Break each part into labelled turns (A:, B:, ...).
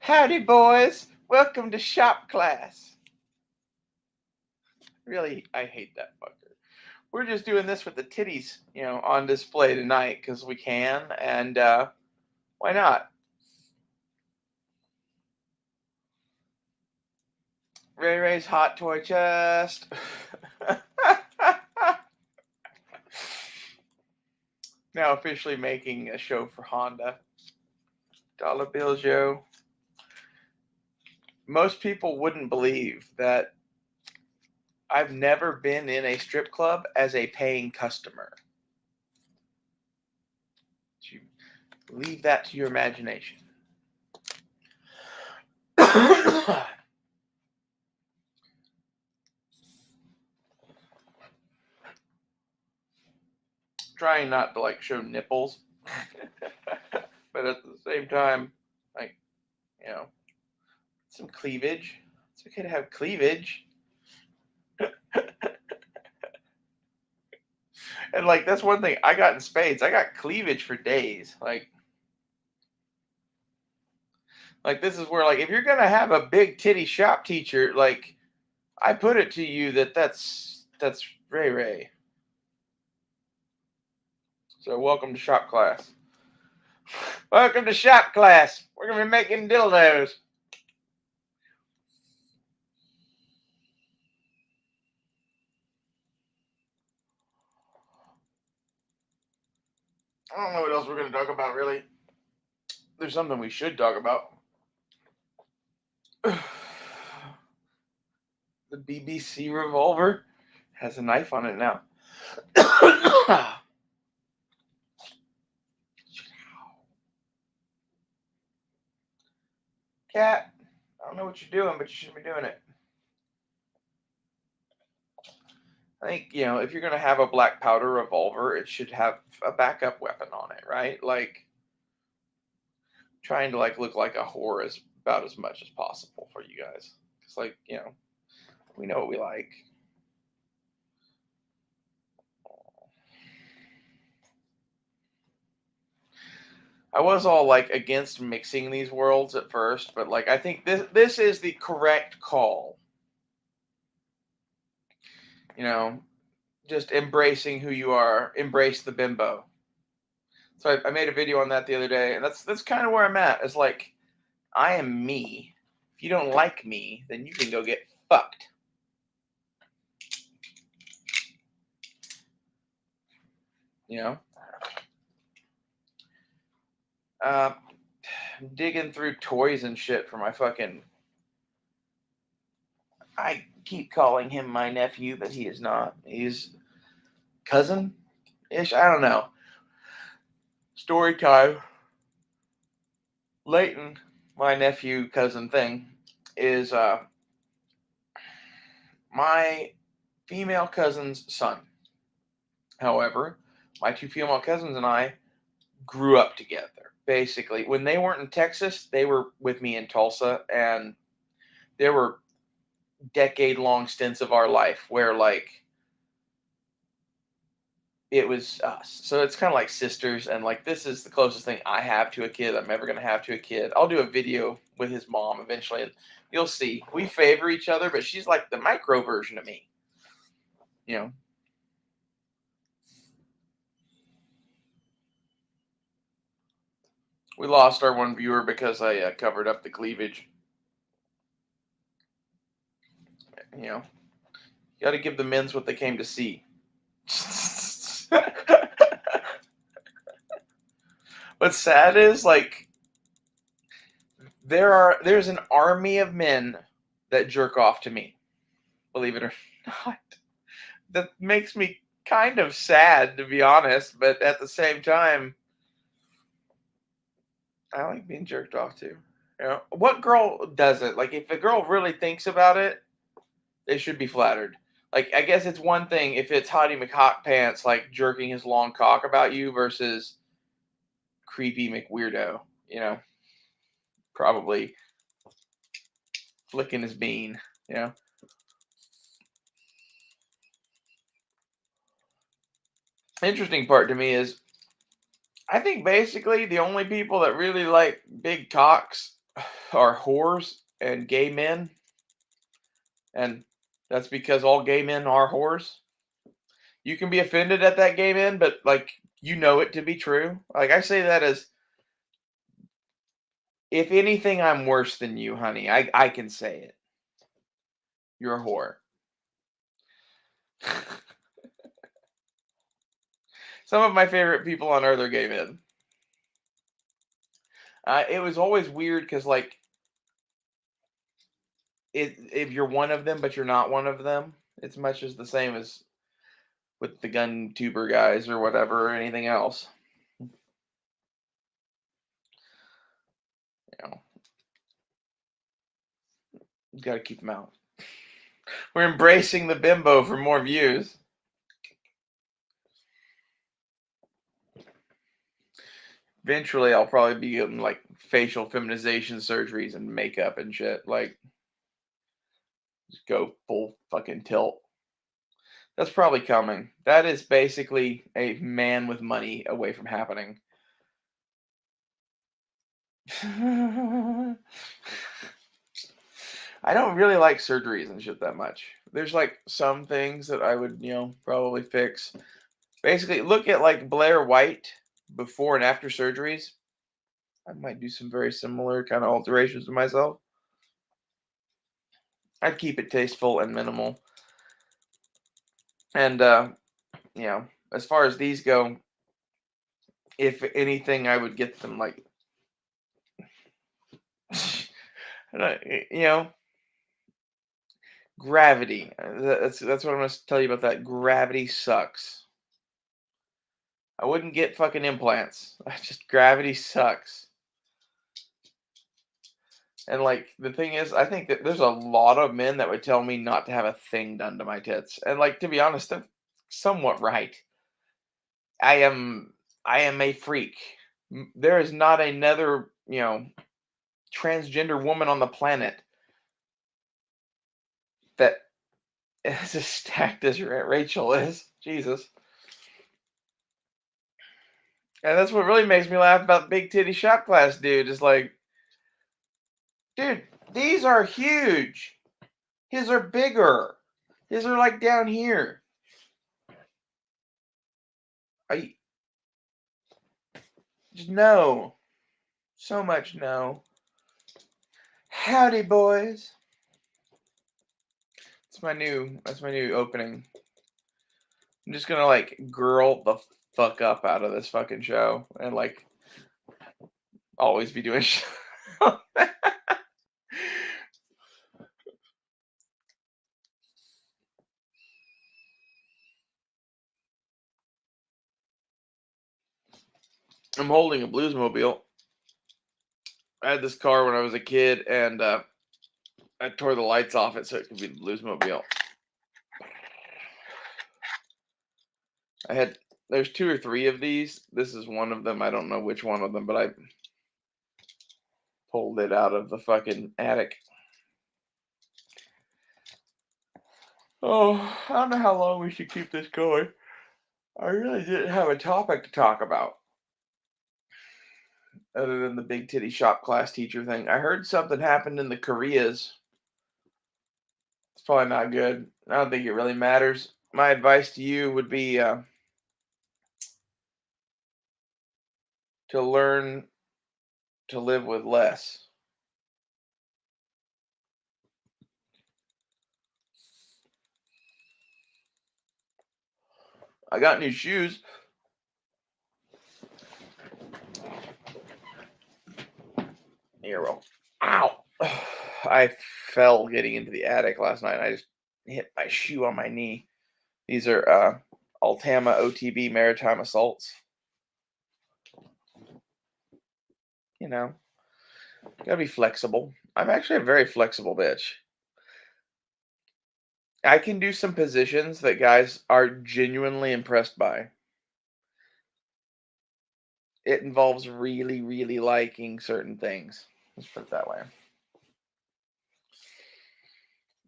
A: Howdy, boys. Welcome to shop class. Really, I hate that fucker. We're just doing this with the titties, on display tonight because we can, and why not? Ray Ray's hot toy chest. Now officially making a show for Honda. Dollar Bill Joe. Most people wouldn't believe that I've never been in a strip club as a paying customer. So leave that to your imagination. Trying not to show nipples, but at the same time, like, some cleavage. It's okay to have cleavage. And that's one thing I got in spades. I got cleavage for days. This is where if you're gonna have a big titty shop teacher, I put it to you that's Ray Ray. So welcome to shop class. Welcome to shop class. We're gonna be making dildos. I don't know what else we're gonna talk about really. There's something we should talk about. The BBC revolver has a knife on it now. Cat, I don't know what you're doing, but you shouldn't be doing it. I think, if you're going to have a black powder revolver, it should have a backup weapon on it, right? Trying to look like a whore is about as much as possible for you guys. It's we know what we like. I was all against mixing these worlds at first, but I think this is the correct call. Just embracing who you are, embrace the bimbo. So I made a video on that the other day, and that's kind of where I'm at. It's I am me. If you don't like me, then you can go get fucked. I'm digging through toys and shit for my fucking. I keep calling him my nephew, but he is not. He's cousin-ish. I don't know. Story time. Leighton, my nephew cousin thing, is my female cousin's son. However, my two female cousins and I grew up together. Basically, when they weren't in Texas, they were with me in Tulsa, and there were decade-long stints of our life where it was us. So it's kind of like sisters, and this is the closest thing I have to a kid I'm ever going to have to a kid. I'll do a video with his mom eventually, and you'll see. We favor each other, but she's like the micro version of me. We lost our one viewer because I covered up the cleavage. You got to give the men's what they came to see. What's sad is there's an army of men that jerk off to me, believe it or not. That makes me kind of sad, to be honest, but at the same time, I like being jerked off to. What girl doesn't? If a girl really thinks about it, they should be flattered. I guess it's one thing if it's Hottie McHot Pants jerking his long cock about you versus creepy McWeirdo, probably flicking his bean, Interesting part to me is I think basically the only people that really like big cocks are whores and gay men, and that's because all gay men are whores. You can be offended at that gay men, but like you know it to be true. Like I say that as if anything, I'm worse than you, honey. I can say it. You're a whore. Some of my favorite people on earth are gay men. It was always weird because like if you're one of them but you're not one of them, it's much as the same as with the gun tuber guys or whatever or anything else. You know, you got to keep them out. We're embracing the bimbo for more views. Eventually, I'll probably be getting like facial feminization surgeries and makeup and shit. Like, just go full fucking tilt. That's probably coming. That is basically a man with money away from happening. I don't really like surgeries and shit that much. There's like some things that I would, probably fix. Basically, look at like Blair White before and after surgeries. I might do some very similar kind of alterations to myself. I'd keep it tasteful and minimal. And as far as these go, if anything, I would get them like, gravity. That's what I'm gonna tell you about that. Gravity sucks. I wouldn't get fucking implants. Just gravity sucks. And like the thing is, I think that there's a lot of men that would tell me not to have a thing done to my tits. And like to be honest, they're somewhat right. I am a freak. There is not another, transgender woman on the planet that is as stacked as Rachel is. Jesus. And that's what really makes me laugh about Big Titty Shop Class dude. Is like, dude, these are huge. His are bigger. His are like down here. I just no. So much no. Howdy, boys. That's my new opening. I'm just gonna like girl the fuck up out of this fucking show and like always be doing shit. I'm holding a Bluesmobile. I had this car when I was a kid, and I tore the lights off it so it could be the Bluesmobile. There's 2 or 3 of these. This is one of them. I don't know which one of them, but I pulled it out of the fucking attic. Oh, I don't know how long we should keep this going. I really didn't have a topic to talk about other than the big titty shop class teacher thing. I heard something happened in the Koreas. It's probably not good. I don't think it really matters. My advice to you would be to learn to live with less. I got new shoes. Here we go. Ow! I fell getting into the attic last night. I just hit my shoe on my knee. These are Altama OTB Maritime Assaults. Gotta be flexible. I'm actually a very flexible bitch. I can do some positions that guys are genuinely impressed by. It involves really, really liking certain things. Let's put it that way.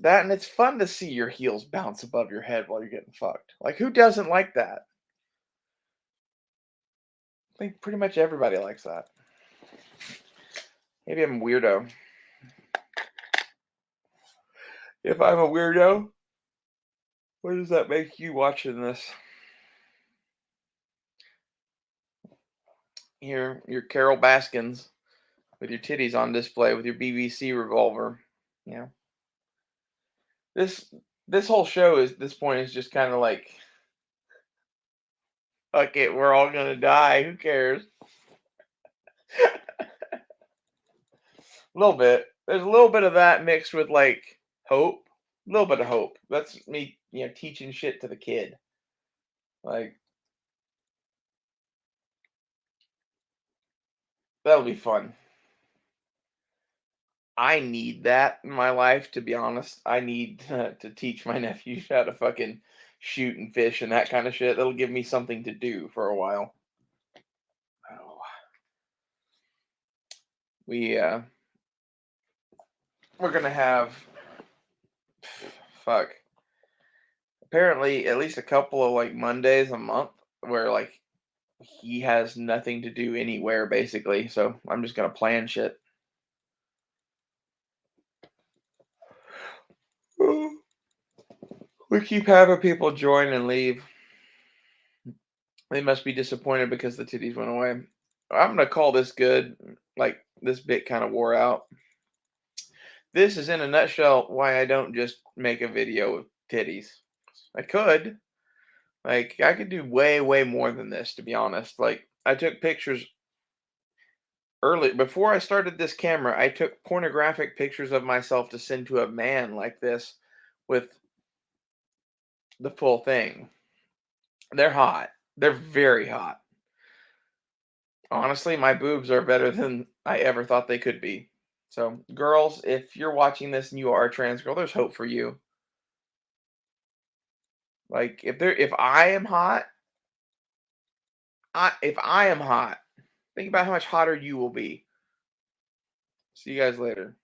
A: That, and it's fun to see your heels bounce above your head while you're getting fucked. Like, who doesn't like that? I think pretty much everybody likes that. Maybe I'm a weirdo. If I'm a weirdo, what does that make you watching this? Your Carol Baskins with your titties on display with your BBC revolver. Yeah. This this whole show is this point is just kind of like, fuck it, we're all gonna die. Who cares? A little bit. There's a little bit of that mixed with like hope. A little bit of hope. That's me, teaching shit to the kid. Like, that'll be fun. I need that in my life, to be honest. I need to teach my nephews how to fucking shoot and fish and that kind of shit. That'll give me something to do for a while. Oh, we we're gonna have fuck. Apparently, at least a couple of like Mondays a month where like he has nothing to do anywhere basically. So I'm just gonna plan shit. We keep having people join and leave. They must be disappointed because the titties went away. I'm gonna call this good. Like this bit kind of wore out. This is in a nutshell why I don't just make a video of titties. I could. Like I could do way, way more than this, to be honest. Like I took pictures early before I started this camera, I took pornographic pictures of myself to send to a man like this with the full thing. They're hot. They're very hot. Honestly, my boobs are better than I ever thought they could be. So, girls, if you're watching this and you are a trans girl, there's hope for you. Like if I am hot, if I am hot, think about how much hotter you will be. See you guys later.